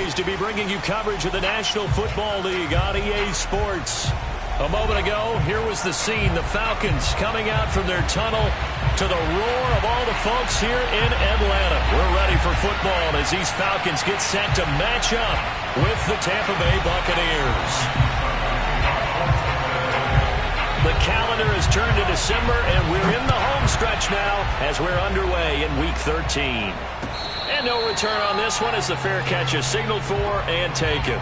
pleased to be bringing you coverage of the National Football League on EA Sports. A moment ago, here was the scene. The Falcons coming out from their tunnel to the roar of all the folks here in Atlanta. We're ready for football as these Falcons get set to match up with the Tampa Bay Buccaneers. The calendar has turned to December, and we're in the home stretch now as we're underway in Week 13. And no return on this one as the fair catch is signaled for and taken.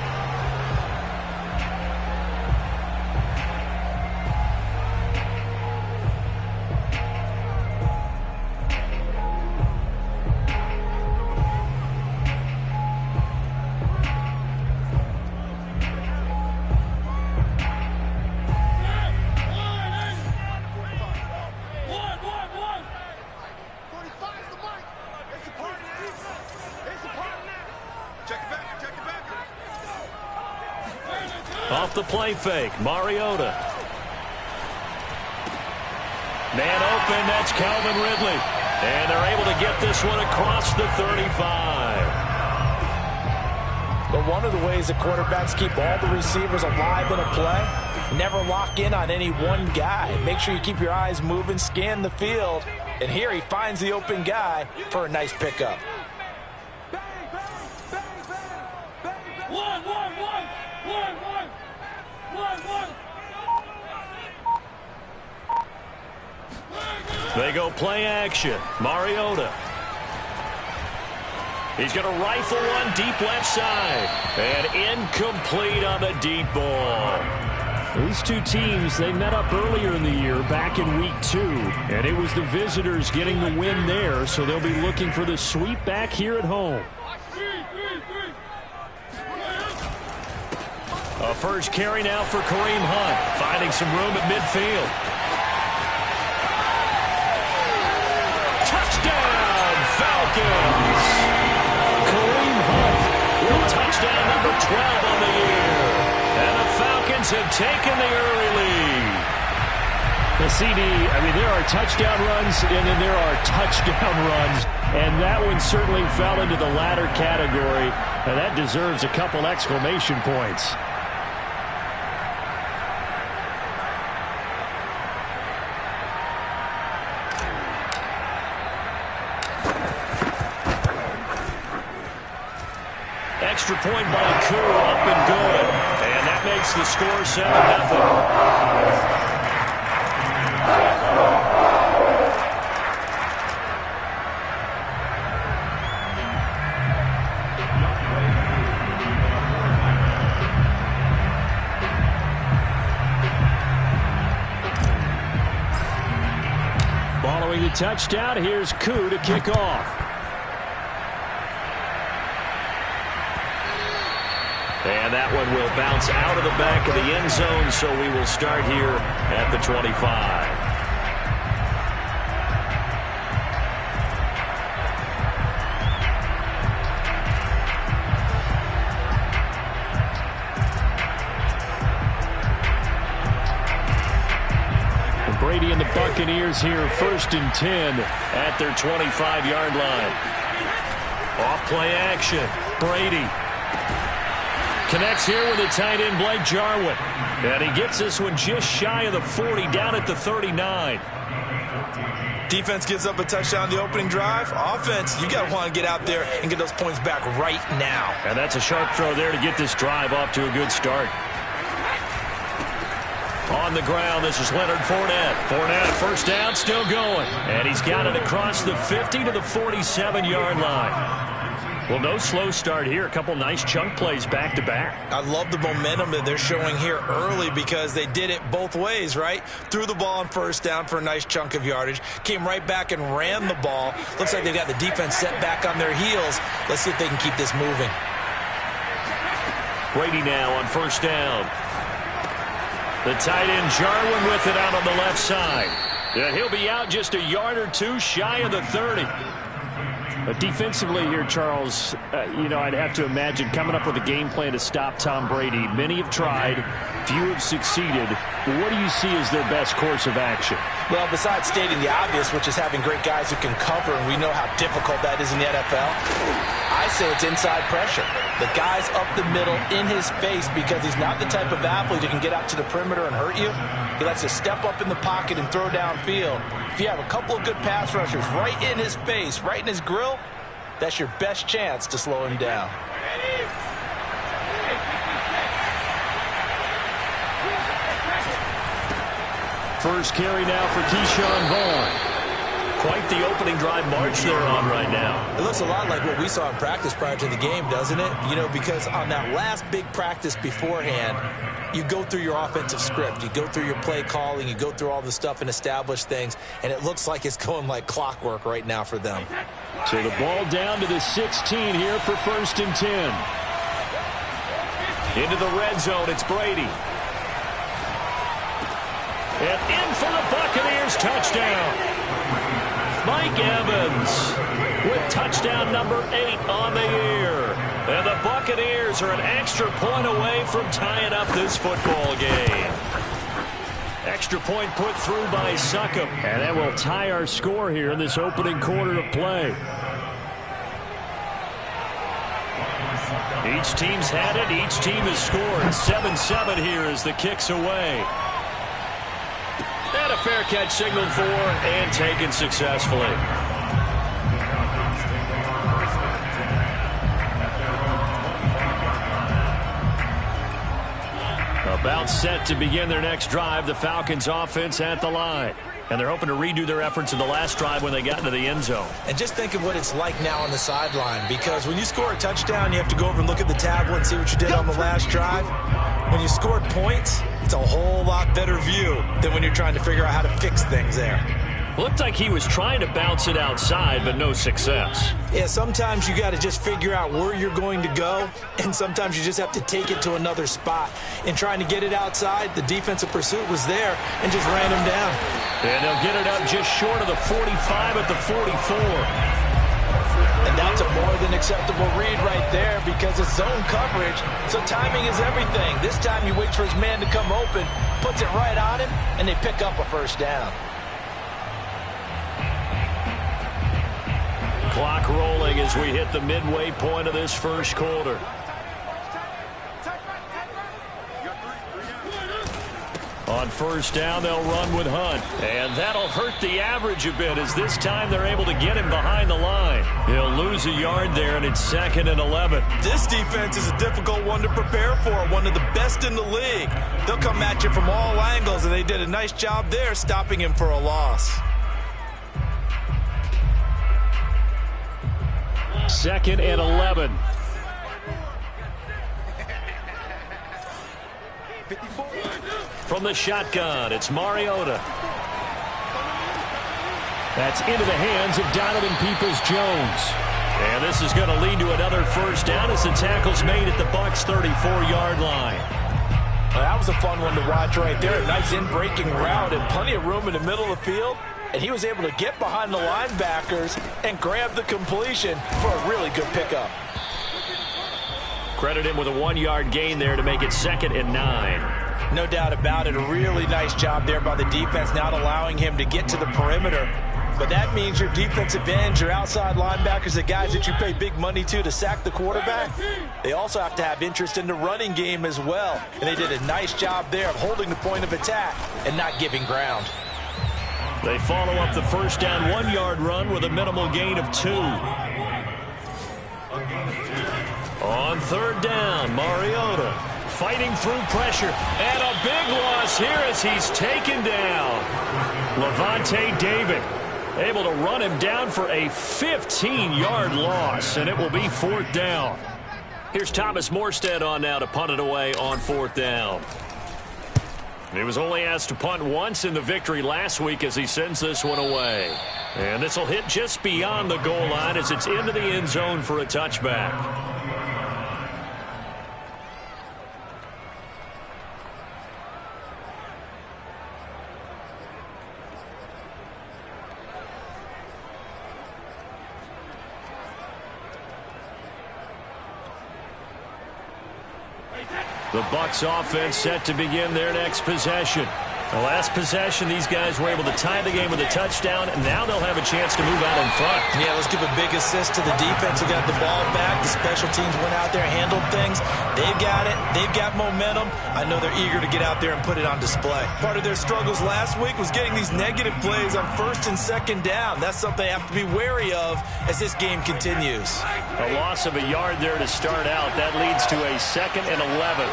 Off the play fake, Mariota. Man open, that's Calvin Ridley. And they're able to get this one across the 35. But one of the ways that quarterbacks keep all the receivers alive in a play, never lock in on any one guy. Make sure you keep your eyes moving, scan the field. And here he finds the open guy for a nice pickup. They go play action. Mariota. He's going to rifle one deep left side. And incomplete on the deep ball. These two teams, they met up earlier in the year back in Week 2. And it was the visitors getting the win there, so they'll be looking for the sweep back here at home. A first carry now for Kareem Hunt. Finding some room at midfield. Touchdown, Falcons! Kareem Hunt with touchdown number 12 on the year. And the Falcons have taken the early lead. The CD, I mean, there are touchdown runs and then there are touchdown runs. And that one certainly fell into the latter category. And that deserves a couple exclamation points. Extra point by Koo, up and good. And that makes the score 7-0. Following the touchdown, here's Koo to kick off. And that one will bounce out of the back of the end zone, so we will start here at the 25. And Brady and the Buccaneers here, 1st and 10 at their 25-yard line. Off play action. Brady connects here with the tight end, Blake Jarwin. And he gets this one just shy of the 40, down at the 39. Defense gives up a touchdown the opening drive. Offense, you got to want to get out there and get those points back right now. And that's a sharp throw there to get this drive off to a good start. On the ground, this is Leonard Fournette. Fournette, first down, still going. And he's got it across the 50 to the 47-yard line. Well, no slow start here. A couple nice chunk plays back-to-back. I love the momentum that they're showing here early because they did it both ways, right? Threw the ball on first down for a nice chunk of yardage. Came right back and ran the ball. Looks like they've got the defense set back on their heels. Let's see if they can keep this moving. Brady now on first down. The tight end Jarwin with it out on the left side. And he'll be out just a yard or two shy of the 30. But defensively here, Charles, I'd have to imagine coming up with a game plan to stop Tom Brady. Many have tried, few have succeeded. What do you see as their best course of action? Well, besides stating the obvious, which is having great guys who can cover, and we know how difficult that is in the NFL, I say it's inside pressure. The guy's up the middle in his face because he's not the type of athlete who can get out to the perimeter and hurt you. He likes to step up in the pocket and throw downfield. If you have a couple of good pass rushers right in his face, right in his grill, that's your best chance to slow him down. First carry now for Keyshawn Vaughn. Quite the opening drive march they're on right now. It looks a lot like what we saw in practice prior to the game, doesn't it? Because on that last big practice beforehand, you go through your offensive script. You go through your play calling. You go through all the stuff and establish things. And it looks like it's going like clockwork right now for them. So the ball down to the 16 here for 1st and 10. Into the red zone, it's Brady. And in for the Buccaneers, touchdown. Mike Evans with touchdown number 8 on the year. And the Buccaneers are an extra point away from tying up this football game. Extra point put through by Succop. And that will tie our score here in this opening quarter of play. Each team's had it. Each team has scored. 7-7 here as the kick's away. And a fair catch signaled for and taken successfully. About set to begin their next drive. The Falcons offense at the line. And they're hoping to redo their efforts in the last drive when they got into the end zone. And just think of what it's like now on the sideline, because when you score a touchdown, you have to go over and look at the tablet and see what you did on the last drive. When you scored points, it's a whole lot better view than when you're trying to figure out how to fix things there. Looked like he was trying to bounce it outside, but no success. Yeah, sometimes you got to just figure out where you're going to go, and sometimes you just have to take it to another spot. In trying to get it outside, the defensive pursuit was there and just ran him down. And they'll get it up just short of the 45 at the 44. And that's a more than acceptable read right there because it's zone coverage, so timing is everything. This time he waits for his man to come open, puts it right on him, and they pick up a first down. Clock rolling as we hit the midway point of this first quarter. On first down, they'll run with Hunt. And that'll hurt the average a bit as this time they're able to get him behind the line. He'll lose a yard there, and it's 2nd and 11. This defense is a difficult one to prepare for, one of the best in the league. They'll come at you from all angles, and they did a nice job there stopping him for a loss. 2nd and 11. From the shotgun, it's Mariota. That's into the hands of Donovan Peoples-Jones. And this is going to lead to another first down as the tackle's made at the Bucs' 34-yard line. Well, that was a fun one to watch right there. A nice in-breaking route and plenty of room in the middle of the field. And he was able to get behind the linebackers and grab the completion for a really good pickup. Credit him with a 1-yard gain there to make it 2nd and 9. No doubt about it. A really nice job there by the defense, not allowing him to get to the perimeter. But that means your defensive ends, your outside linebackers, the guys that you pay big money to sack the quarterback, they also have to have interest in the running game as well. And they did a nice job there of holding the point of attack and not giving ground. They follow up the first down 1-yard run with a minimal gain of 2. On third down, Mariota fighting through pressure. And a big loss here as he's taken down. Lavonte David able to run him down for a 15-yard loss, and it will be 4th down. Here's Thomas Morstead on now to punt it away on 4th down. He was only asked to punt once in the victory last week as he sends this one away. And this will hit just beyond the goal line as it's into the end zone for a touchback. The Bucs offense set to begin their next possession. The last possession, these guys were able to tie the game with a touchdown, and now they'll have a chance to move out in front. Yeah, let's give a big assist to the defense who got the ball back. The special teams went out there, handled things. They've got it. They've got momentum. I know they're eager to get out there and put it on display. Part of their struggles last week was getting these negative plays on first and second down. That's something they have to be wary of as this game continues. A loss of a yard there to start out. That leads to a 2nd and 11.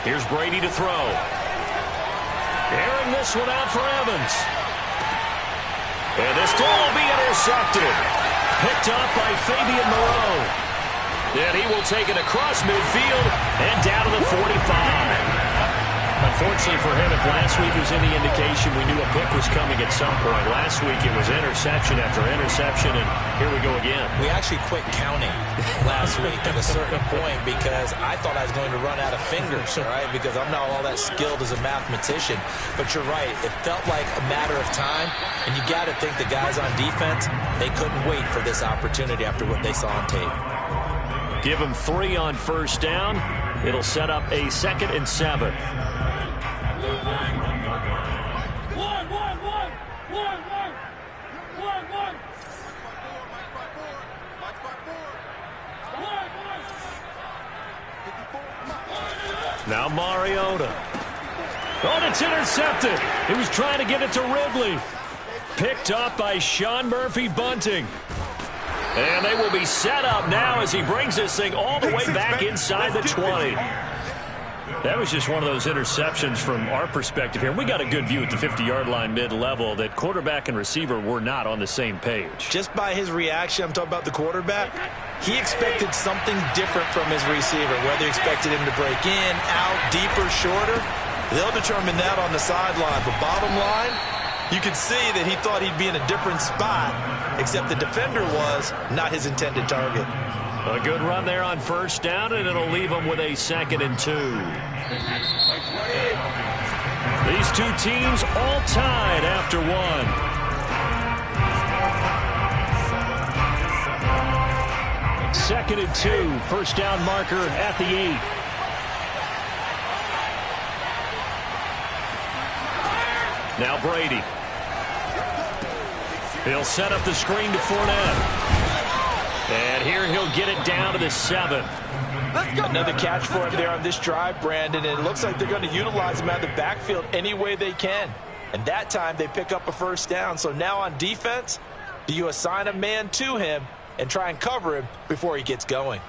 Here's Brady to throw. Airing this one out for Evans. And this ball will be intercepted. Picked up by Fabian Moreau. And he will take it across midfield and down to the 45. Unfortunately for him, if last week was any indication, we knew a pick was coming at some point. Last week it was interception after interception, and here we go again. We actually quit counting last week at a certain point because I thought I was going to run out of fingers, all right, because I'm not all that skilled as a mathematician. But you're right. It felt like a matter of time, and you got to think the guys on defense, they couldn't wait for this opportunity after what they saw on tape. Give them 3 on first down. It'll set up a 2nd and 7. Now Mariota. Oh, and it's intercepted. He was trying to get it to Ridley. Picked up by Sean Murphy-Bunting. And they will be set up now as he brings this thing all the way back inside the 20. That was just one of those interceptions from our perspective here. We got a good view at the 50-yard line mid-level that quarterback and receiver were not on the same page. Just by his reaction, I'm talking about the quarterback, he expected something different from his receiver, whether he expected him to break in, out, deeper, shorter. They'll determine that on the sideline. But bottom line, you could see that he thought he'd be in a different spot, except the defender was not his intended target. A good run there on first down, and it'll leave them with a 2nd and 2. These two teams all tied after one. Second and 2, first down marker at the 8. Now Brady. He'll set up the screen to Fournette. And here he'll get it down to the 7. Another catch for him there on this drive, Brandon, and it looks like they're going to utilize him out of the backfield any way they can. And that time they pick up a first down. So now on defense, do you assign a man to him and try and cover him before he gets going?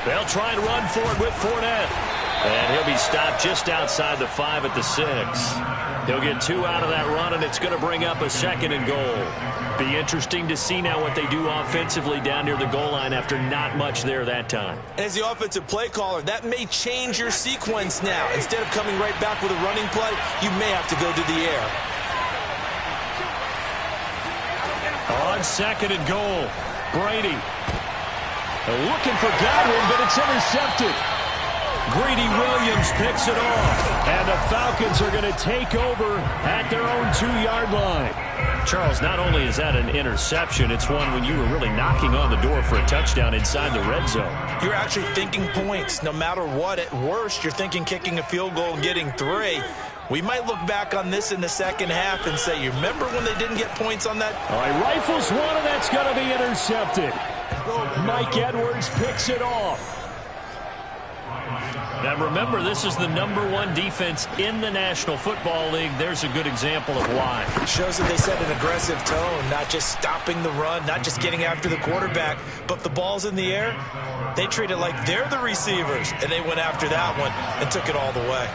They'll try and run for it with Fournette. And he'll be stopped just outside the 5 at the 6. He'll get 2 out of that run, and it's going to bring up a 2nd and goal. Be interesting to see now what they do offensively down near the goal line after not much there that time. As the offensive play caller, that may change your sequence now. Instead of coming right back with a running play, you may have to go to the air. On 2nd and goal, Brady. Looking for Godwin, but it's intercepted. Greedy Williams picks it off. And the Falcons are going to take over at their own 2-yard line. Charles, not only is that an interception, it's one when you were really knocking on the door for a touchdown inside the red zone. You're actually thinking points. No matter what, at worst, you're thinking kicking a field goal and getting 3. We might look back on this in the second half and say, you remember when they didn't get points on that? All right, rifles one, and that's going to be intercepted. Mike Edwards picks it off. Now remember, this is the #1 defense in the National Football League. There's a good example of why. It shows that they set an aggressive tone, not just stopping the run, not just getting after the quarterback, but the ball's in the air. They treat it like they're the receivers, and they went after that one and took it all the way.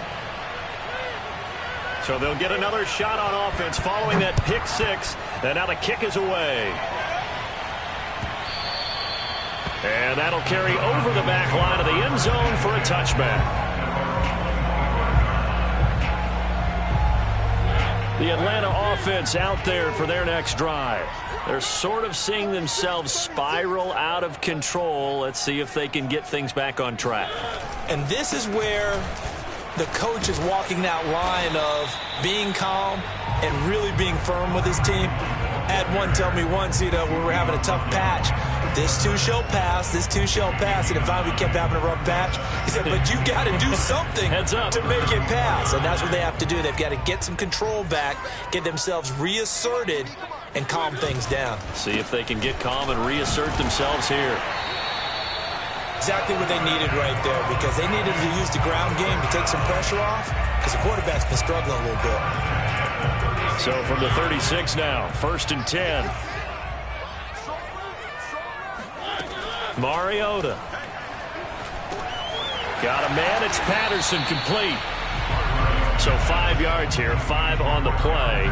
So they'll get another shot on offense following that pick 6, and now the kick is away. And that'll carry over the back line of the end zone for a touchback. The Atlanta offense out there for their next drive. They're sort of seeing themselves spiral out of control. Let's see if they can get things back on track. And this is where the coach is walking that line of being calm and really being firm with his team. Had one tell me once, when we were having a tough patch, this too shall pass, this too shall pass. And if we kept having a rough patch, he said, but you got to do something to make it pass. And that's what they have to do. They've got to get some control back, get themselves reasserted, and calm things down. See if they can get calm and reassert themselves here. Exactly what they needed right there, because they needed to use the ground game to take some pressure off, because the quarterback's been struggling a little bit. So from the 36 now, 1st and 10. Mariota. Got a man. It's Patterson, complete. So 5 yards here, 5 on the play.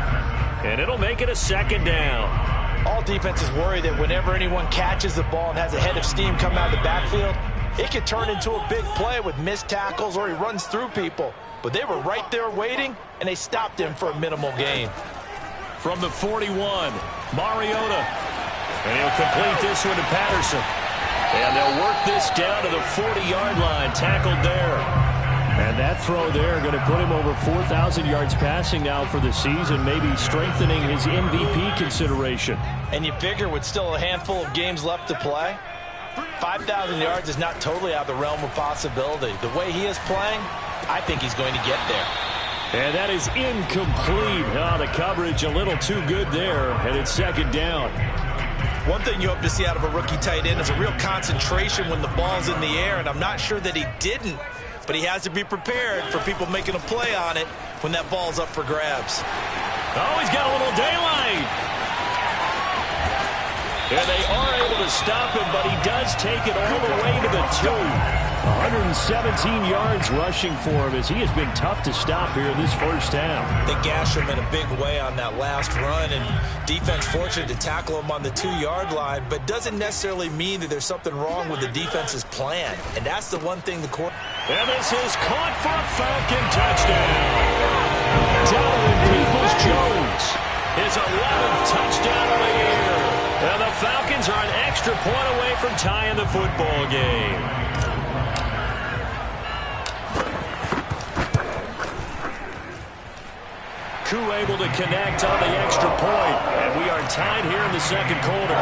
And it'll make it a 2nd down. All defenses worry that whenever anyone catches the ball and has a head of steam coming out of the backfield, it can turn into a big play with missed tackles or he runs through people. But they were right there waiting, and they stopped him for a minimal gain. From the 41, Mariota. And he'll complete this one to Patterson. And they'll work this down to the 40-yard line, tackled there. And that throw there going to put him over 4,000 yards passing now for the season, maybe strengthening his MVP consideration. And you figure with still a handful of games left to play, 5,000 yards is not totally out of the realm of possibility. The way he is playing, I think he's going to get there. And that is incomplete. Oh, the coverage a little too good there, and it's 2nd down. One thing you hope to see out of a rookie tight end is a real concentration when the ball's in the air, and I'm not sure that he didn't, but he has to be prepared for people making a play on it when that ball's up for grabs. Oh, he's got a little daylight. And they are able to stop him, but he does take it all the way to the 2. 117 yards rushing for him as he has been tough to stop here in this first half. They gash him in a big way on that last run, and defense fortunate to tackle him on the 2-yard line, but doesn't necessarily mean that there's something wrong with the defense's plan. And that's the one thing the court. And this is caught for a Falcon touchdown. Donovan Peoples-Jones, his 11th touchdown of the year. And the Falcons are an extra point away from tying the football game. Koo able to connect on the extra point, and we are tied here in the 2nd quarter.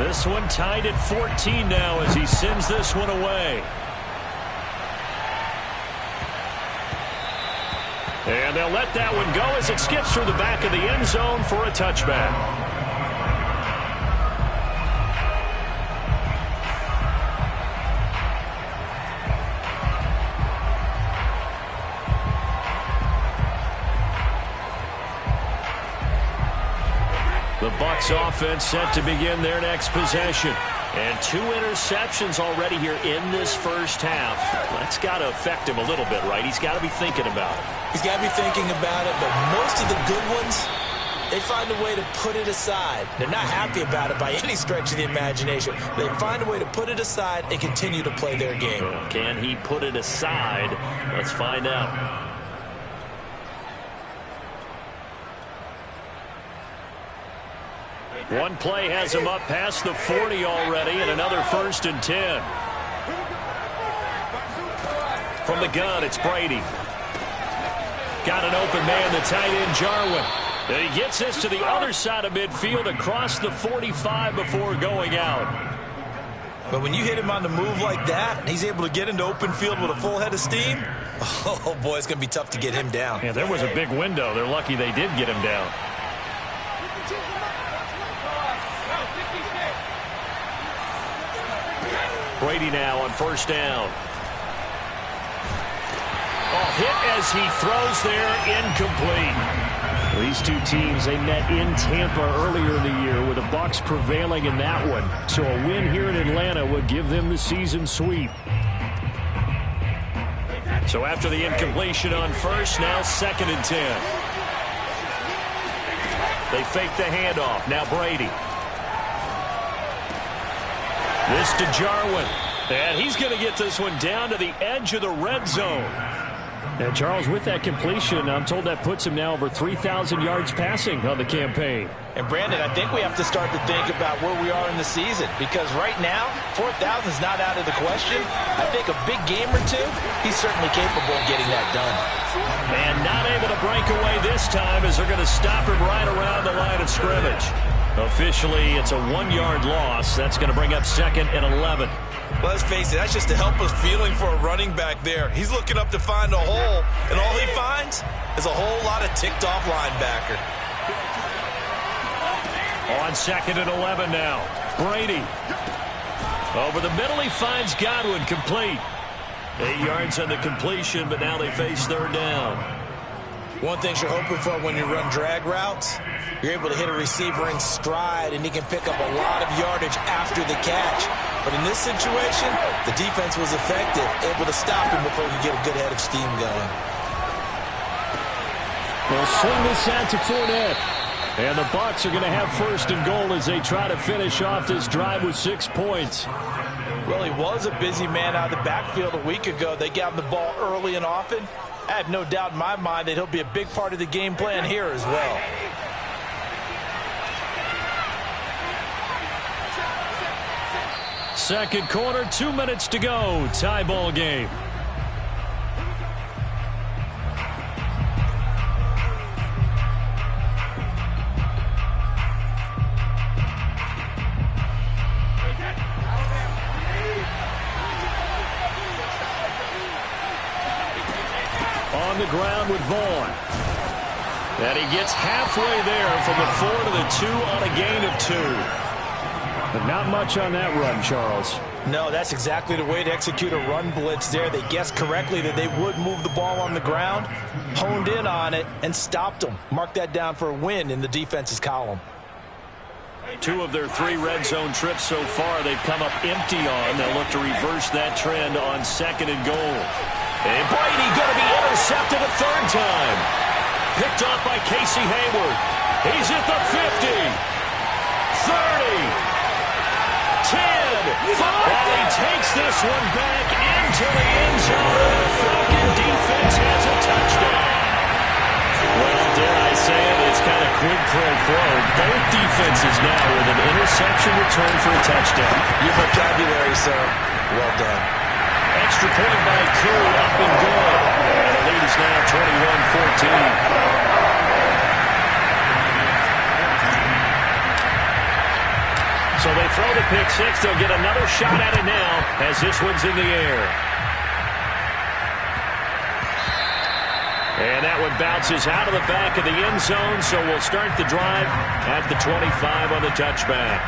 This one tied at 14 now as he sends this one away. And they'll let that one go as it skips through the back of the end zone for a touchback. The Bucs offense set to begin their next possession. And 2 interceptions already here in this first half. That's got to affect him a little bit, right? He's got to be thinking about it. He's got to be thinking about it, but most of the good ones, they find a way to put it aside. They're not happy about it by any stretch of the imagination. They find a way to put it aside and continue to play their game. Can he put it aside? Let's find out. One play has him up past the 40 already, and another 1st and 10. From the gun, it's Brady. Got an open man, the tight end, Jarwin. And he gets this to the other side of midfield across the 45 before going out. But when you hit him on the move like that, and he's able to get into open field with a full head of steam, oh boy, it's going to be tough to get him down. Yeah, there was a big window. They're lucky they did get him down. Brady now on 1st down. Oh, hit as he throws there, incomplete. These two teams, they met in Tampa earlier in the year with the Bucs prevailing in that one. So a win here in Atlanta would give them the season sweep. So after the incompletion on 1st, now 2nd and 10. They fake the handoff. Now Brady. This to Jarwin. And he's going to get this one down to the edge of the red zone. And Charles, with that completion, I'm told that puts him now over 3,000 yards passing on the campaign. And Brandon, I think we have to start to think about where we are in the season, because right now, 4,000 is not out of the question. I think a big game or two, he's certainly capable of getting that done. And not able to break away this time as they're going to stop him right around the line of scrimmage. Officially, it's a 1-yard loss. That's going to bring up 2nd and 11. Well, let's face it, that's just a helpless feeling for a running back there. He's looking up to find a hole, and all he finds is a whole lot of ticked-off linebacker. On 2nd and 11 now. Brady. Over the middle, he finds Godwin, complete. 8 yards on the completion, but now they face 3rd down. One thing you're hoping for when you run drag routes, you're able to hit a receiver in stride, and he can pick up a lot of yardage after the catch. But in this situation, the defense was effective, able to stop him before he could get a good head of steam going. They'll swing this out to Fournette. And the Bucs are going to have 1st and goal as they try to finish off this drive with 6 points. Well, he was a busy man out of the backfield a week ago. They got him the ball early and often. I have no doubt in my mind that he'll be a big part of the game plan here as well. Second quarter, 2 minutes to go. Tie ball game. On the ground with Vaughn. And he gets halfway there from the 4 to the 2 on a gain of 2. But not much on that run, Charles. No, that's exactly the way to execute a run blitz there. They guessed correctly that they would move the ball on the ground, honed in on it, and stopped them. Mark that down for a win in the defense's column. 2 of their 3 red zone trips so far they've come up empty on. They'll look to reverse that trend on 2nd and goal. And Brady going to be intercepted a 3rd time. Picked off by Casey Hayward. He's at the 50. 30. 10, 5, and he takes this one back into the end zone. The Falcon defense has a touchdown. Well, dare I say it, it's kind of quid pro quo. Both defenses now with an interception return for a touchdown. Your vocabulary, sir. Well done. Extra point by Koo, up and good. And the lead is now 21-14. So they throw the pick 6. They'll get another shot at it now as this one's in the air. And that one bounces out of the back of the end zone, so we'll start the drive at the 25 on the touchback.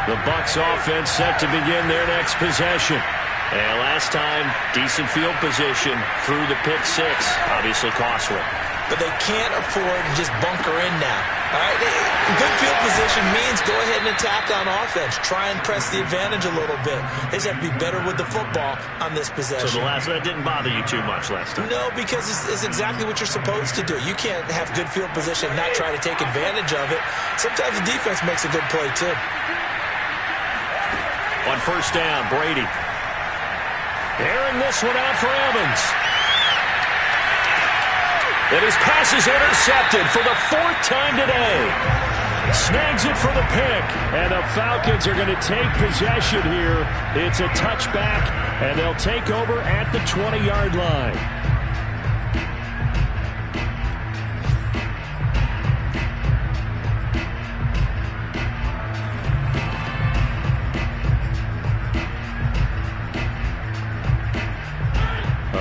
The Bucs offense set to begin their next possession. And last time, decent field position through the pick 6. Obviously costly. But they can't afford to just bunker in now. All right? Good field position means go ahead and attack on offense. Try and press the advantage a little bit. They just have to be better with the football on this possession. So that didn't bother you too much last time? No, because it's exactly what you're supposed to do. You can't have good field position and not try to take advantage of it. Sometimes the defense makes a good play, too. On 1st down, Brady. Airing this one out for Evans. And his pass is intercepted for the 4th time today. Snags it for the pick. And the Falcons are going to take possession here. It's a touchback, and they'll take over at the 20-yard line.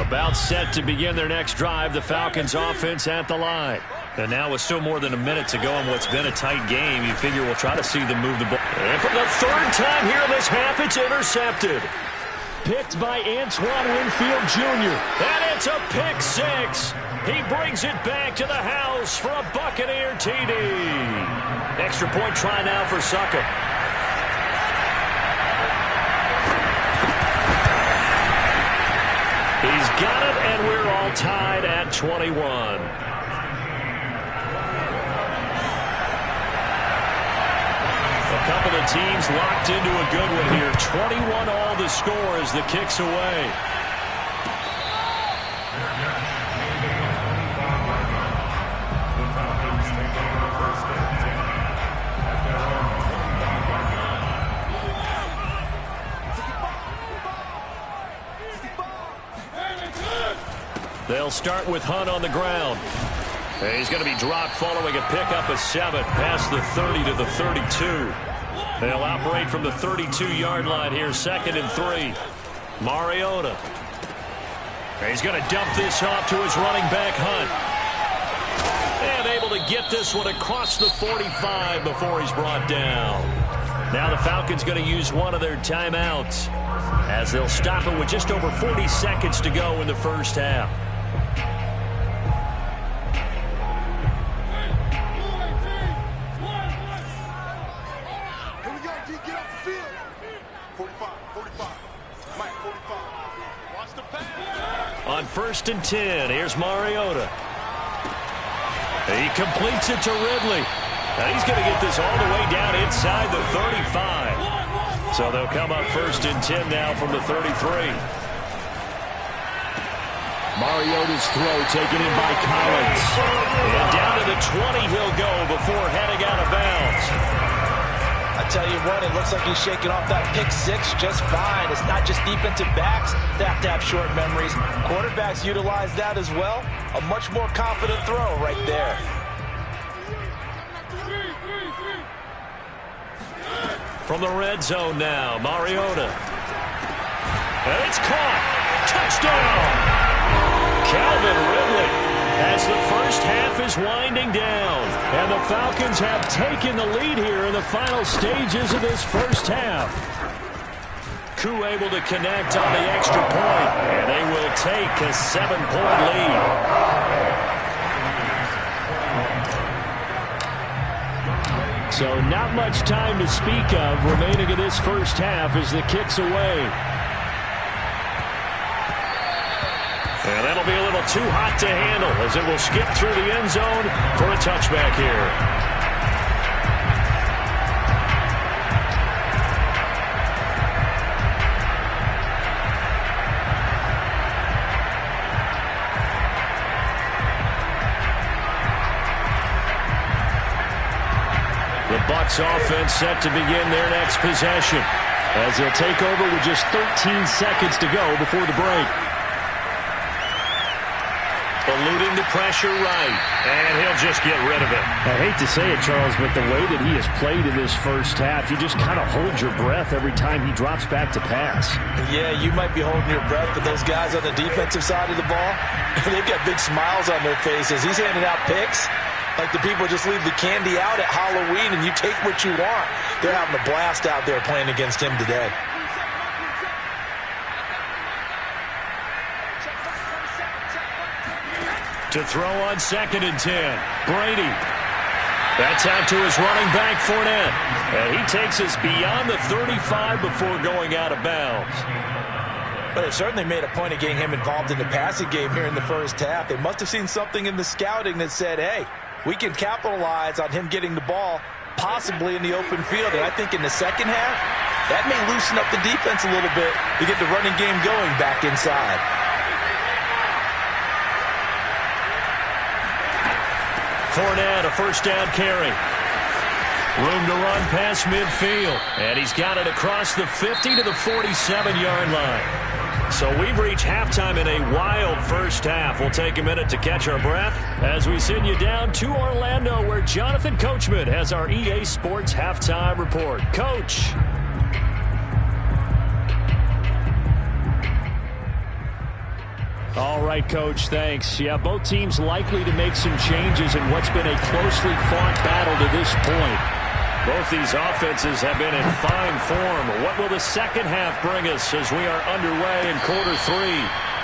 About set to begin their next drive, the Falcons offense at the line. And now with still more than a minute to go in what's been a tight game, you figure we'll try to see them move the ball. And for the 3rd time here in this half, it's intercepted. Picked by Antoine Winfield Jr. And it's a pick 6. He brings it back to the house for a Buccaneer TD. Extra point try now for Succop. He's got it, and we're all tied at 21. The couple of teams locked into a good one here. 21 all the score as the kick's away. They'll start with Hunt on the ground. He's going to be dropped following a pickup of 7 past the 30 to the 32. They'll operate from the 32-yard line here, 2nd and 3. Mariota. He's going to dump this off to his running back, Hunt. And able to get this one across the 45 before he's brought down. Now the Falcons going to use one of their timeouts as they'll stop it with just over 40 seconds to go in the first half. On 1st and 10, here's Mariota. He completes it to Ridley. And he's going to get this all the way down inside the 35. So they'll come up 1st and 10 now from the 33. Mariota's throw taken in by Collins. And down to the 20 he'll go before heading out of bounds. I tell you what, it looks like he's shaking off that pick 6 just fine. It's not just defensive backs that have to have short memories. Quarterbacks utilize that as well. A much more confident throw right there. From the red zone now, Mariota. And it's caught. Touchdown! Calvin Ridley. As the first half is winding down, and the Falcons have taken the lead here in the final stages of this first half. Koo able to connect on the extra point, and they will take a 7-point lead. So not much time to speak of remaining in this first half as the kick's away. And that'll be a little too hot to handle as it will skip through the end zone for a touchback here. The Bucs offense set to begin their next possession as they'll take over with just 13 seconds to go before the break. Eluding the pressure right, and he'll just get rid of it. I hate to say it, Charles, but the way that he has played in this first half, you just kind of hold your breath every time he drops back to pass. Yeah, you might be holding your breath, but those guys on the defensive side of the ball, they've got big smiles on their faces. He's handing out picks like the people just leave the candy out at Halloween and you take what you want. They're having a blast out there playing against him today. To throw on 2nd and 10. Brady. That's out to his running back, Fournette. And he takes us beyond the 35 before going out of bounds. But it certainly made a point of getting him involved in the passing game here in the first half. They must have seen something in the scouting that said, hey, we can capitalize on him getting the ball possibly in the open field. And I think in the second half, that may loosen up the defense a little bit to get the running game going back inside. Fournette, a first down carry. Room to run past midfield. And he's got it across the 50 to the 47-yard line. So we've reached halftime in a wild first half. We'll take a minute to catch our breath as we send you down to Orlando, where Jonathan Coachman has our EA Sports Halftime Report. Coach. All right, Coach, thanks. Yeah, both teams likely to make some changes in what's been a closely fought battle to this point. Both these offenses have been in fine form. What will the second half bring us as we are underway in quarter 3?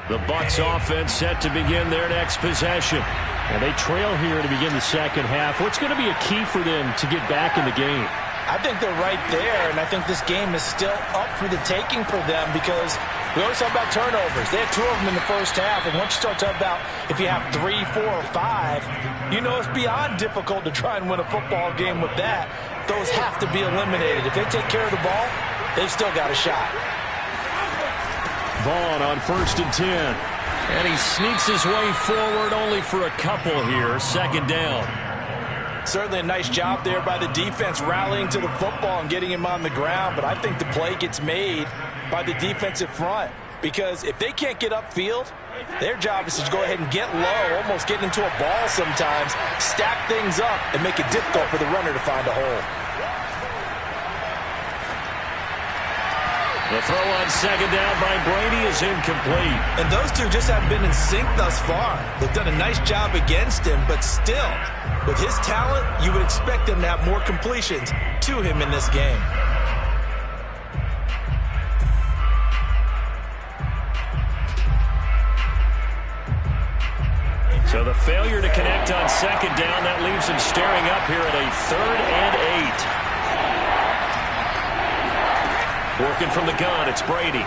The Bucs offense set to begin their next possession. And they trail here to begin the second half. What's going to be a key for them to get back in the game? I think they're right there, and I think this game is still up for the taking for them because we always talk about turnovers. They had 2 of them in the first half, and once you start talking about if you have 3, 4, or 5, you know it's beyond difficult to try and win a football game with that. Those have to be eliminated. If they take care of the ball, they've still got a shot. Vaughn on 1st and 10. And he sneaks his way forward only for a couple here. 2nd down. Certainly a nice job there by the defense rallying to the football and getting him on the ground, but I think the play gets made by the defensive front because if they can't get upfield, their job is to go ahead and get low, almost get into a ball sometimes, stack things up, and make it difficult for the runner to find a hole. The throw on 2nd down by Brady is incomplete. And those two just haven't been in sync thus far. They've done a nice job against him, but still, with his talent, you would expect them to have more completions to him in this game. So the failure to connect on 2nd down, that leaves him staring up here at a 3rd and 8. Working from the gun, it's Brady.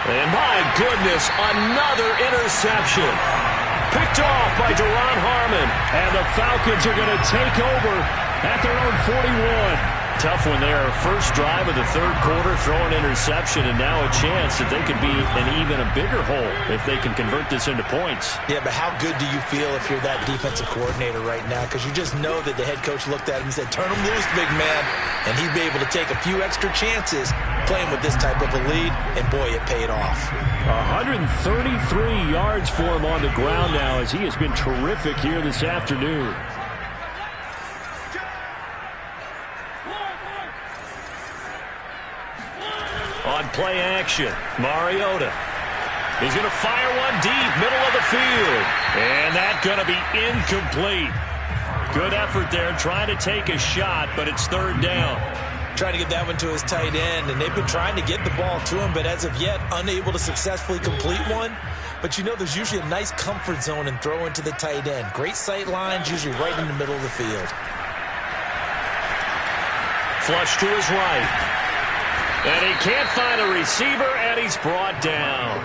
And my goodness, another interception. Picked off by Duron Harmon. And the Falcons are going to take over at their own 41. Tough one there. First drive of the 3rd quarter, throwing interception, and now a chance that they could be an even a bigger hole if they can convert this into points. Yeah, but how good do you feel if you're that defensive coordinator right now? Because you just know that the head coach looked at him and said, turn him loose, big man. And he'd be able to take a few extra chances playing with this type of a lead, and boy, it paid off. 133 yards for him on the ground now as he has been terrific here this afternoon. On play action, Mariota. He's going to fire one deep, middle of the field. And that's going to be incomplete. Good effort there, trying to take a shot, but it's 3rd down. Trying to get that one to his tight end, and they've been trying to get the ball to him, but as of yet, unable to successfully complete one. But you know there's usually a nice comfort zone in throwing to the tight end. Great sight lines, usually right in the middle of the field. Flush to his right. And he can't find a receiver, and he's brought down.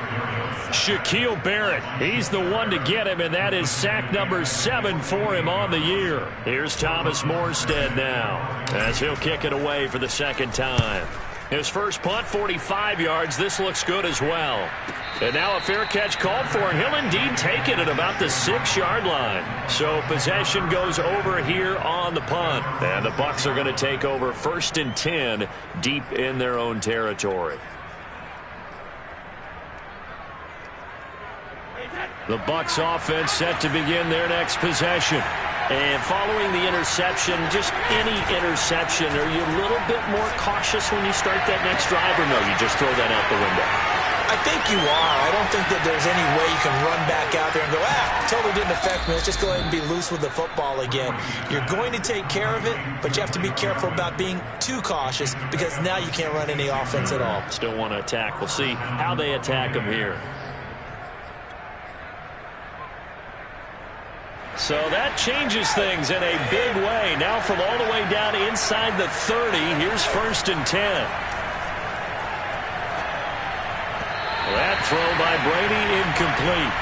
Shaquille Barrett, he's the one to get him, and that is sack number 7 for him on the year. Here's Thomas Morstead now, as he'll kick it away for the 2nd time. His first punt, 45 yards. This looks good as well. And now a fair catch called for, and he'll indeed take it at about the 6-yard line. So possession goes over here on the punt. And the Bucs are going to take over 1st and 10 deep in their own territory. The Bucs offense set to begin their next possession. And following the interception, just any interception, are you a little bit more cautious when you start that next drive, or no, you just throw that out the window? I think you are. I don't think that there's any way you can run back out there and go, totally didn't affect me. Let's just go ahead and be loose with the football again. You're going to take care of it, but you have to be careful about being too cautious because now you can't run any offense at all. Still want to attack. We'll see how they attack them here. So that changes things in a big way. Now from all the way down inside the 30, here's 1st and 10. That throw by Brady incomplete.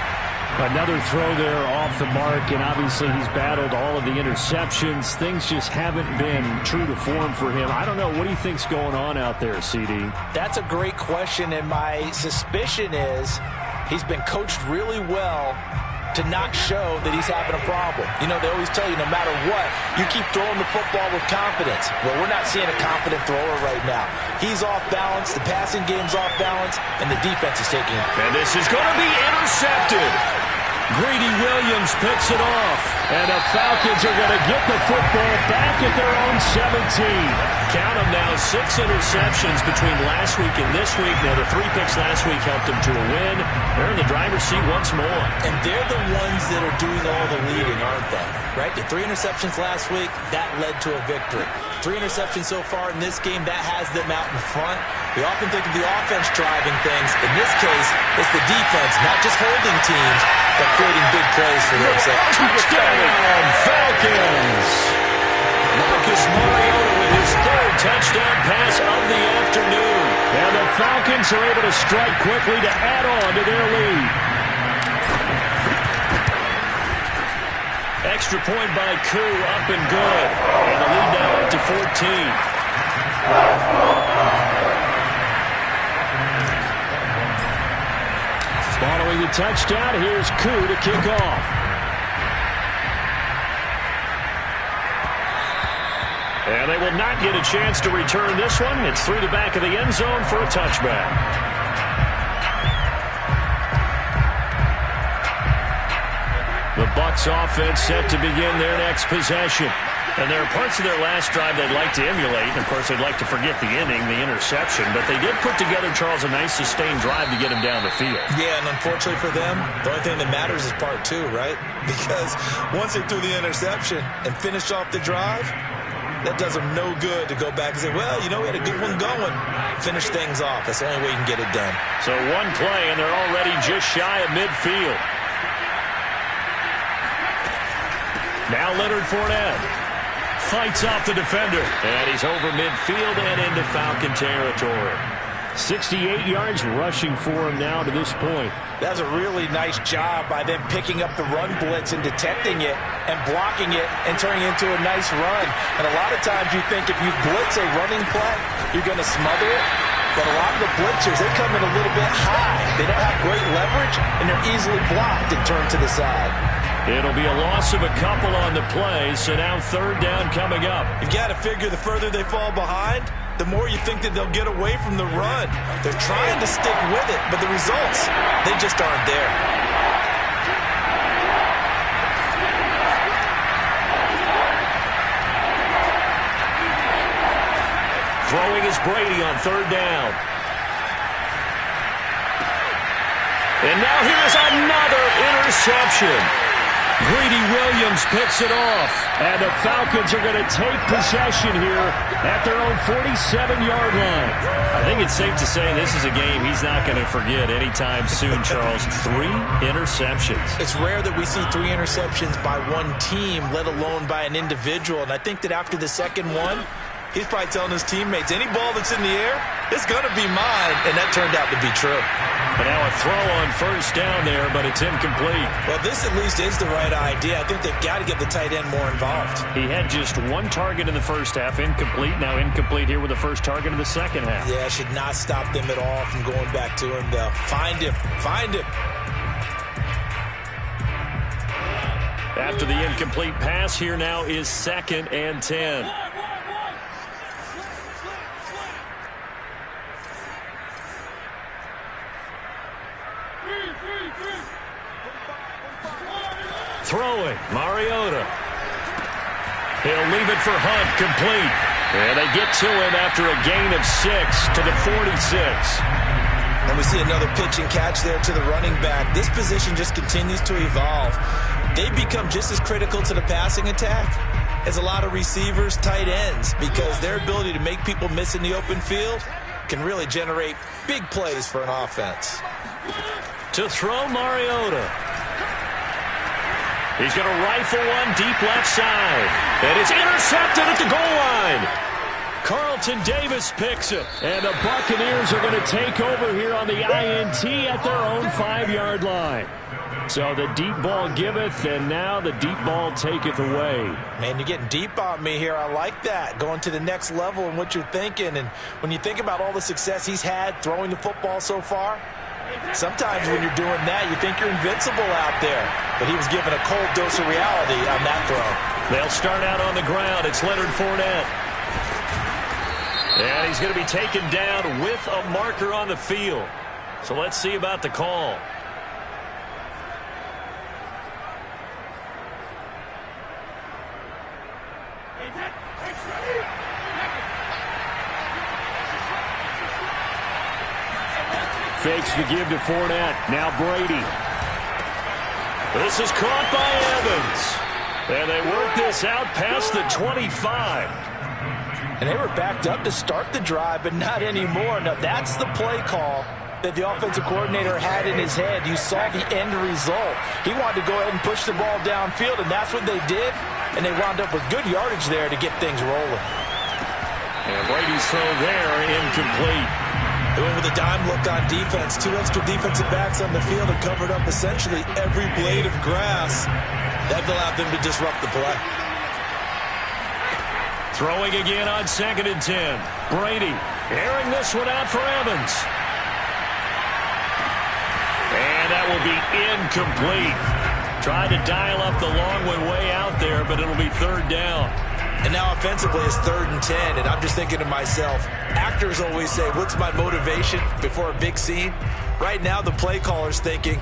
Another throw there off the mark, and obviously he's battled all of the interceptions. Things just haven't been true to form for him. I don't know. What do you think's going on out there, CD? That's a great question, and my suspicion is he's been coached really well to not show that he's having a problem. You know, they always tell you no matter what, you keep throwing the football with confidence. Well, we're not seeing a confident thrower right now. He's off balance, the passing game's off balance, and the defense is taking it. And this is going to be intercepted. Greedy Williams picks it off. And the Falcons are going to get the football back at their own 17. Count them now, 6 interceptions between last week and this week. Now, the 3 picks last week helped them to a win. They're in the driver's seat once more. And they're the ones that are doing all the leading, aren't they? Right? The 3 interceptions last week, that led to a victory. 3 interceptions so far in this game, that has them out in front. We often think of the offense driving things. In this case, it's the defense, not just holding teams, but creating big plays for themselves. Touchdown, Falcons! Marcus Mariota with his third touchdown pass of the afternoon. And the Falcons are able to strike quickly to add on to their lead. Extra point by Koo, up and good. And the lead now up to 14. Following the touchdown, here's Koo to kick off. And they will not get a chance to return this one. It's through the back of the end zone for a touchback. The Bucs offense set to begin their next possession. And there are parts of their last drive they'd like to emulate. Of course, they'd like to forget the inning, the interception. But they did put together, Charles, a nice sustained drive to get him down the field. Yeah, and unfortunately for them, the only thing that matters is part two, right? Because once they threw the interception and finished off the drive, that does them no good to go back and say, well, you know, we had a good one going. Finish things off. That's the only way you can get it done. So one play, and they're already just shy of midfield. Now Leonard Fournette fights off the defender. And he's over midfield and into Falcon territory. 68 yards rushing for him now to this point. That's a really nice job by them picking up the run blitz and detecting it and blocking it and turning it into a nice run. And a lot of times you think if you blitz a running play, you're going to smother it. But a lot of the blitzers, they come in a little bit high. They don't have great leverage, and they're easily blocked and turned to the side. It'll be a loss of a couple on the play, so now third down coming up. You've got to figure the further they fall behind, the more you think that they'll get away from the run. They're trying to stick with it, but the results, they just aren't there. Throwing is Brady on third down. And now here's another interception. Greedy Williams picks it off. And the Falcons are going to take possession here at their own 47-yard line. I think it's safe to say this is a game he's not going to forget anytime soon, Charles. 3 interceptions. It's rare that we see 3 interceptions by one team, let alone by an individual. And I think that after the second one, he's probably telling his teammates, any ball that's in the air, it's going to be mine. And that turned out to be true. But now a throw on first down there, but it's incomplete. Well, this at least is the right idea. I think they've got to get the tight end more involved. He had just 1 target in the first half, incomplete. Now incomplete here with the first target of the second half. Yeah, should not stop them at all from going back to him, though. Find him. Find him. After the incomplete pass, here now is 2nd and 10. Throwing, Mariota. He'll leave it for Hunt, complete. And they get to him after a gain of 6 to the 46. And we see another pitch and catch there to the running back. This position just continues to evolve. They become just as critical to the passing attack as a lot of receivers, tight ends, because their ability to make people miss in the open field can really generate big plays for an offense. To throw, Mariota. He's going to rifle one deep left side. And it's intercepted at the goal line. Carlton Davis picks it. And the Buccaneers are going to take over here on the INT at their own 5-yard line. So the deep ball giveth, and now the deep ball taketh away. Man, you're getting deep on me here. I like that. Going to the next level in what you're thinking. And when you think about all the success he's had throwing the football so far, sometimes when you're doing that, you think you're invincible out there. But he was given a cold dose of reality on that throw. They'll start out on the ground. It's Leonard Fournette. And he's going to be taken down with a marker on the field. So let's see about the call. Fakes the give to Fournette. Now Brady. This is caught by Evans. And they work this out past the 25. And they were backed up to start the drive, but not anymore. Now, that's the play call that the offensive coordinator had in his head. You saw the end result. He wanted to go ahead and push the ball downfield, and that's what they did. And they wound up with good yardage there to get things rolling. And Brady's throw there, incomplete. They went with a dime look on defense. 2 extra defensive backs on the field and covered up essentially every blade of grass. That allowed them to disrupt the play. Throwing again on 2nd and 10. Brady airing this one out for Evans. And that will be incomplete. Tried to dial up the long one way out there, but it'll be 3rd down. And now offensively it's 3rd and 10, and I'm just thinking to myself, actors always say, what's my motivation before a big scene? Right now the play caller's thinking,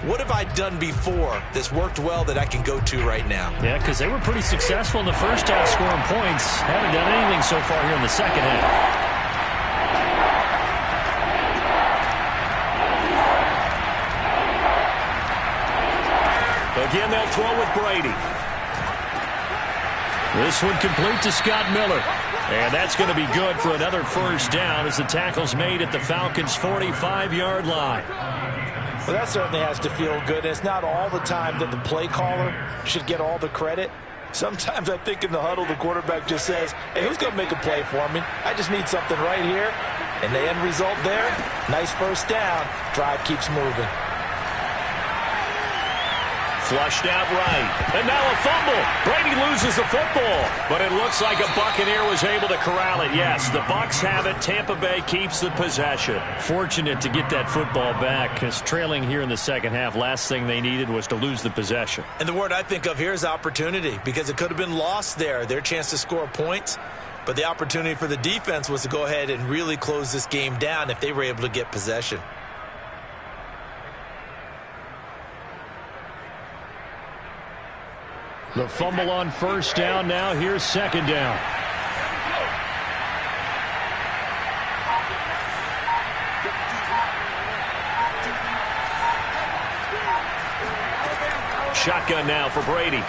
what have I done before that's worked well that I can go to right now? Yeah, because they were pretty successful in the first half scoring points. Haven't done anything so far here in the second half. Again, they'll throw with Brady. This one complete to Scott Miller. And that's going to be good for another 1st down as the tackle's made at the Falcons' 45-yard line. Well, that certainly has to feel good. It's not all the time that the play caller should get all the credit. Sometimes I think in the huddle, the quarterback just says, hey, who's going to make a play for me? I just need something right here. And the end result there, nice 1st down. Drive keeps moving. Flushed out right. And now a fumble. Brady loses the football. But it looks like a Buccaneer was able to corral it. Yes, the Bucs have it. Tampa Bay keeps the possession. Fortunate to get that football back, because trailing here in the second half, last thing they needed was to lose the possession. And the word I think of here is opportunity, because it could have been lost there. Their chance to score points. But the opportunity for the defense was to go ahead and really close this game down if they were able to get possession. The fumble on 1st down. Now here's 2nd down. Shotgun now for Brady.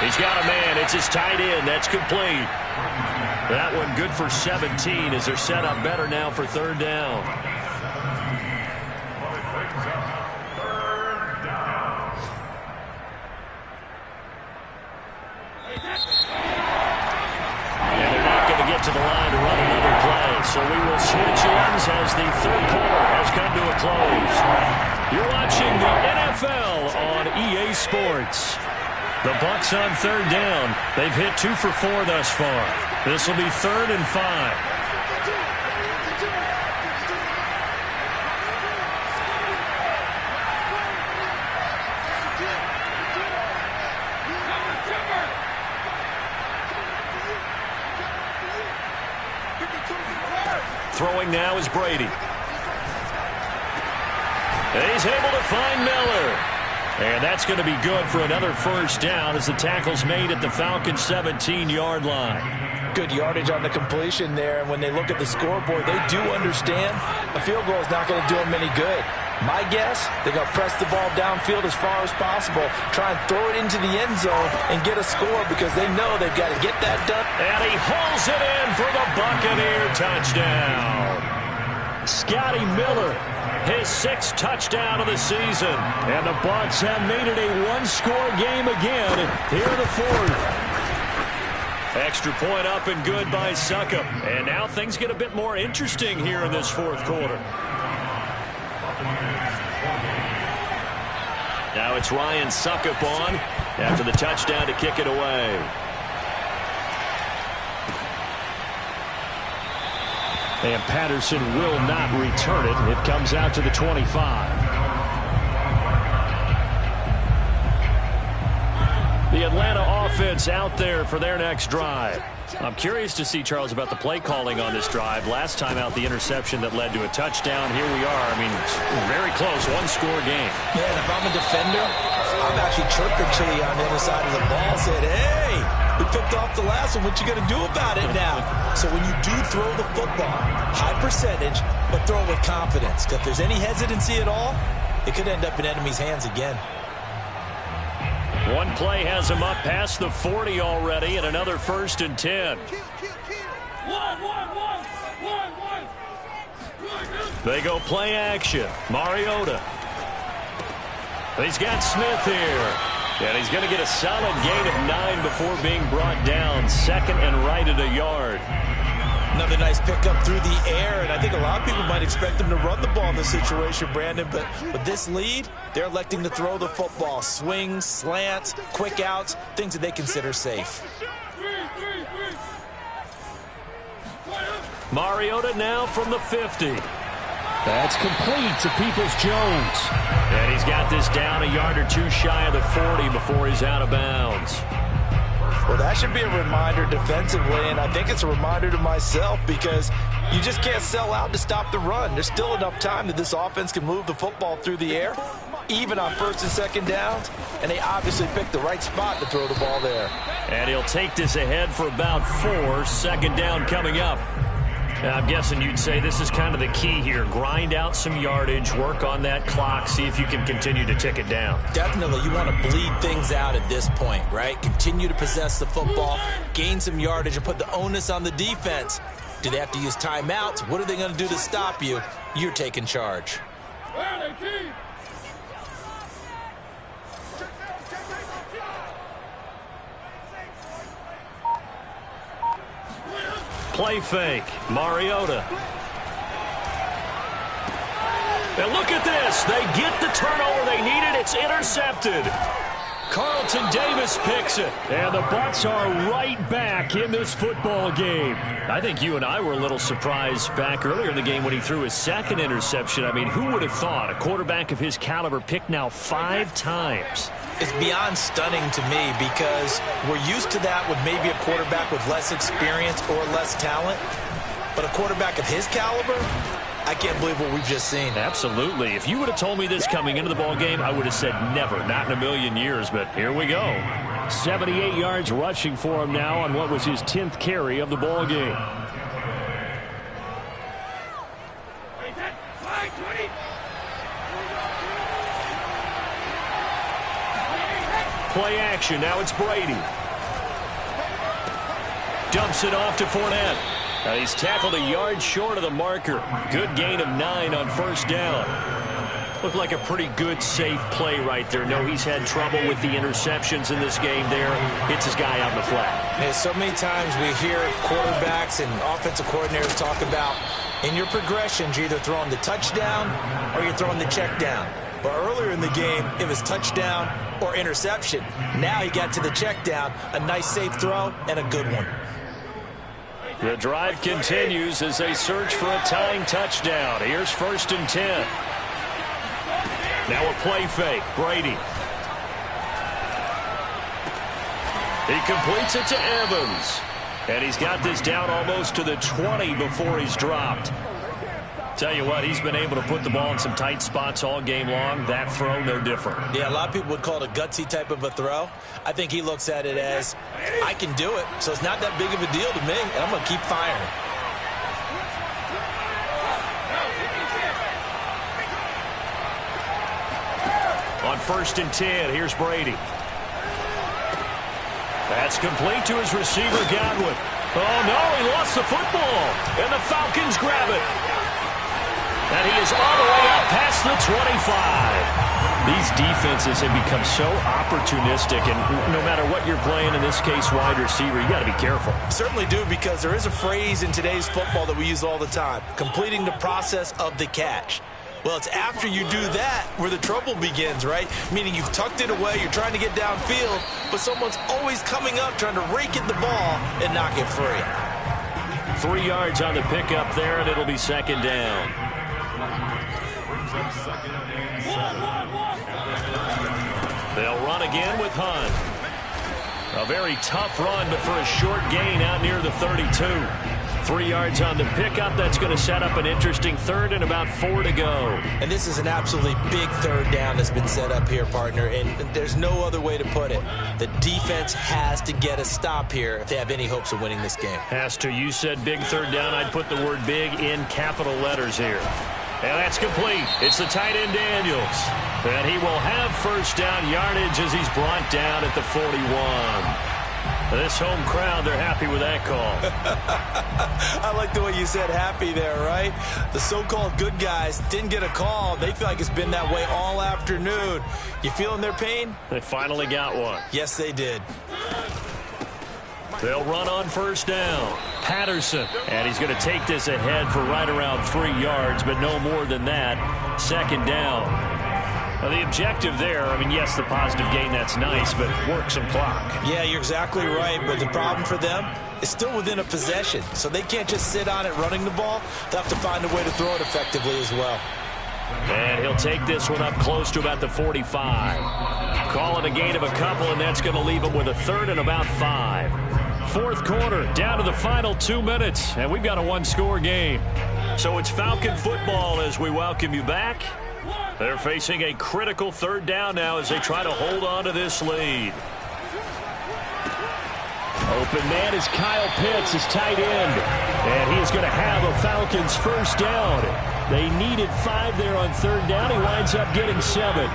He's got a man. It's his tight end. That's complete. That one good for 17 as they're set up better now for 3rd down. To the line to run another play. So we will switch ends as the 3rd quarter has come to a close. You're watching the NFL on EA Sports. The Bucs on 3rd down. They've hit 2 for 4 thus far. This will be 3rd and 5. Throwing now is Brady. He's able to find Miller. And that's going to be good for another 1st down as the tackle's made at the Falcons' 17-yard line. Good yardage on the completion there. And when they look at the scoreboard, they do understand a field goal is not going to do them any good. My guess, they're going to press the ball downfield as far as possible, try and throw it into the end zone and get a score because they know they've got to get that done. And he hauls it in for the Buccaneer touchdown. Scotty Miller, his 6th touchdown of the season. And the Bucs have made it a 1-score game again here in the 4th. Extra point up and good by Succop. And now things get a bit more interesting here in this 4th quarter. Now it's Ryan Succop on after the touchdown to kick it away. And Patterson will not return it. It comes out to the 25. The Atlanta offense out there for their next drive. I'm curious to see, Charles, about the play calling on this drive. Last time out, the interception that led to a touchdown. Here we are. I mean, very close, 1-score game. Yeah, and if I'm a defender, I'm actually chirping Chili on the other side of the ball, saying, hey, we picked off the last one. What you going to do about it now? So when you do throw the football, high percentage, but throw it with confidence. Because if there's any hesitancy at all, it could end up in enemy's hands again. One play has him up past the 40 already, and another 1st and 10. They go play action. Mariota. He's got Smith here. And he's going to get a solid gain of 9 before being brought down. 2nd and right at a yard. Another nice pickup through the air, and I think a lot of people might expect them to run the ball in this situation, Brandon, but with this lead, they're electing to throw the football. Swings, slants, quick outs, things that they consider safe. Mariota now from the 50. That's complete to Peoples-Jones. And he's got this down a yard or 2 shy of the 40 before he's out of bounds. Well, that should be a reminder defensively, and I think it's a reminder to myself because you just can't sell out to stop the run. There's still enough time that this offense can move the football through the air, even on 1st and 2nd downs, and they obviously picked the right spot to throw the ball there. And he'll take this ahead for about 4. 2nd down coming up. I'm guessing you'd say this is kind of the key here. Grind out some yardage, work on that clock, see if you can continue to tick it down. Definitely. You want to bleed things out at this point, right? Continue to possess the football, gain some yardage, and put the onus on the defense. Do they have to use timeouts? What are they going to do to stop you? You're taking charge. Play fake. Mariota. And look at this. They get the turnover they needed. It's intercepted. Carlton Davis picks it. And the Bucs are right back in this football game. I think you and I were a little surprised back earlier in the game when he threw his 2nd interception. I mean, who would have thought a quarterback of his caliber picked now 5 times? It's beyond stunning to me because we're used to that with maybe a quarterback with less experience or less talent. But a quarterback of his caliber, I can't believe what we've just seen. Absolutely. If you would have told me this coming into the ball game, I would have said never, not in a million years. But here we go. 78 yards rushing for him now on what was his 10th carry of the ball game. Play action. Now it's Brady. Dumps it off to Fournette. He's tackled a yard short of the marker. Good gain of 9 on 1st down. Looked like a pretty good, safe play right there. No, he's had trouble with the interceptions in this game there. Hits his guy out in the flat. Yeah, so many times we hear quarterbacks and offensive coordinators talk about in your progressions, you're either throwing the touchdown or you're throwing the check down. But earlier in the game, it was touchdown or interception. Now he got to the check down, a nice safe throw, and a good one. The drive continues as they search for a tying touchdown. Here's 1st and 10. Now a play fake. Brady. He completes it to Evans. And he's got this down almost to the 20 before he's dropped. Tell you what, he's been able to put the ball in some tight spots all game long. That throw, no different. Yeah, a lot of people would call it a gutsy type of a throw. I think he looks at it as, I can do it, so it's not that big of a deal to me, and I'm going to keep firing. On 1st and 10, here's Brady. That's complete to his receiver, Godwin. Oh, no, he lost the football, and the Falcons grab it. And he is all the way up past the 25. These defenses have become so opportunistic, and no matter what you're playing, in this case, wide receiver, you got to be careful. Certainly do, because there is a phrase in today's football that we use all the time, completing the process of the catch. Well, it's after you do that where the trouble begins, right? Meaning you've tucked it away, you're trying to get downfield, but someone's always coming up trying to rake at the ball and knock it free. 3 yards on the pickup there, and it'll be 2nd down. They'll run again with Hunt. A very tough run, but for a short gain out near the 32. 3 yards on the pickup. That's going to set up an interesting 3rd and about 4 to go. And this is an absolutely big 3rd down that's been set up here, partner, and there's no other way to put it. The defense has to get a stop here if they have any hopes of winning this game. Has to. You said big 3rd down. I'd put the word big in capital letters here. And that's complete. It's the tight end Daniels. And he will have first down yardage as he's brought down at the 41. This home crowd, they're happy with that call. I like the way you said happy there, right? The so-called good guys didn't get a call. They feel like it's been that way all afternoon. You feeling their pain? They finally got one. Yes, they did. They'll run on first down. Patterson. And he's going to take this ahead for right around 3 yards, but no more than that. Second down. Now, the objective there, I mean, yes, the positive gain, that's nice, but work some clock. Yeah, you're exactly right, but the problem for them is still within a possession, so they can't just sit on it running the ball. They'll have to find a way to throw it effectively as well. And he'll take this one up close to about the 45. Call it a gain of a couple, and that's going to leave him with a third and about 5. Fourth quarter, down to the final 2 minutes, and we've got a one-score game. So it's Falcon football as we welcome you back. They're facing a critical third down now as they try to hold on to this lead. Open man is Kyle Pitts, his tight end. And he's going to have a Falcons first down. They needed 5 there on third down. He winds up getting 7.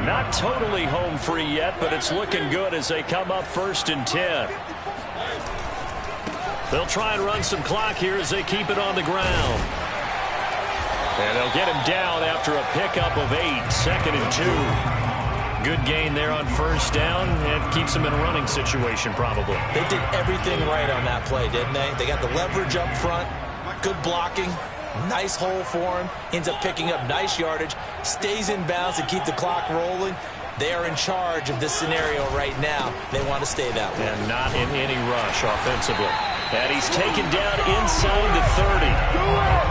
Not totally home free yet, but it's looking good as they come up 1st and 10. They'll try and run some clock here as they keep it on the ground. And they'll get him down after a pickup of 8, 2nd and 2. Good gain there on first down, and keeps him in a running situation probably. They did everything right on that play, didn't they? They got the leverage up front, good blocking, nice hole for him, ends up picking up nice yardage, stays in bounds to keep the clock rolling. They are in charge of this scenario right now. They want to stay that way. And not in any rush offensively. And he's taken down inside the 30.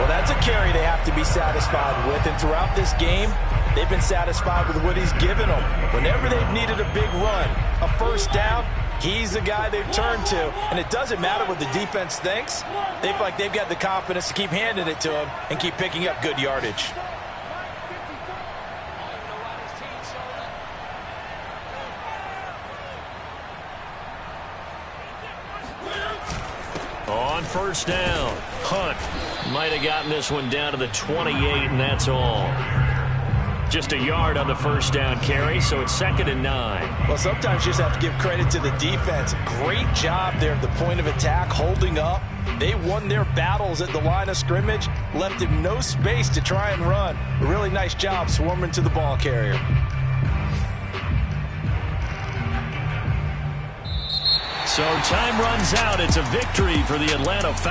Well, that's a carry they have to be satisfied with. And throughout this game, they've been satisfied with what he's given them. Whenever they've needed a big run, a first down, he's the guy they've turned to. And it doesn't matter what the defense thinks. They feel like they've got the confidence to keep handing it to him and keep picking up good yardage. On first down, Hunt might have gotten this one down to the 28, and that's all. Just a yard on the first down carry, so it's 2nd and 9. Well, sometimes you just have to give credit to the defense. Great job there at the point of attack, holding up. They won their battles at the line of scrimmage, left him no space to try and run. A really nice job swarming to the ball carrier. So time runs out. It's a victory for the Atlanta Falcons.